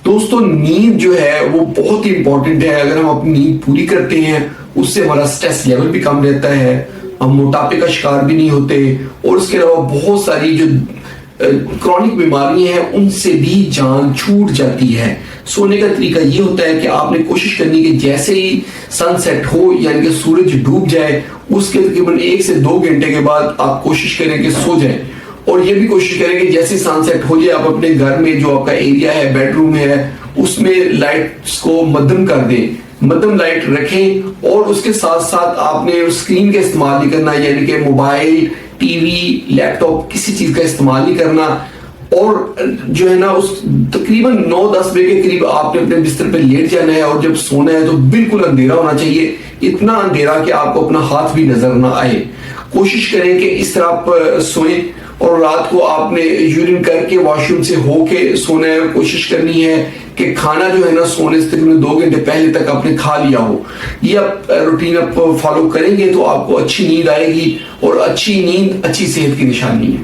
दोस्तों नींद जो है वो बहुत ही इंपॉर्टेंट है। अगर हम अपनी नींद पूरी करते हैं उससे हमारा स्ट्रेस लेवल भी कम रहता है, हम मोटापे का शिकार भी नहीं होते, और उसके अलावा बहुत सारी जो क्रॉनिक बीमारियां हैं उनसे भी जान छूट जाती है। सोने का तरीका ये होता है कि आपने कोशिश करनी कि जैसे ही सनसेट हो यानी कि सूरज डूब जाए उसके तकरीबन 1 से 2 घंटे के बाद आप कोशिश करें कि सो जाएं। और ये भी कोशिश करें कि जैसे सनसेट हो जाए आप अपने घर में जो आपका एरिया है, बेडरूम है, उसमें लाइट्स को मध्यम कर दें, मध्यम लाइट रखें। और उसके साथ साथ आपने स्क्रीन का इस्तेमाल नहीं करना, यानी कि मोबाइल, टीवी, लैपटॉप किसी चीज का इस्तेमाल नहीं करना। और जो है ना उस तकरीबन 9-10 बजे के करीब आपने अपने बिस्तर पे लेट जाना है, और जब सोना है तो बिल्कुल अंधेरा होना चाहिए, इतना अंधेरा कि आपको अपना हाथ भी नजर ना आए। कोशिश करें कि इस तरह आप सोएं, और रात को आपने यूरिन करके वॉशरूम से होके सोना है। कोशिश करनी है कि खाना जो है ना सोने से तकरीबन 2 घंटे पहले तक आपने खा लिया हो। ये आप रूटीन आप फॉलो करेंगे तो आपको अच्छी नींद आएगी, और अच्छी नींद अच्छी सेहत की निशानी है।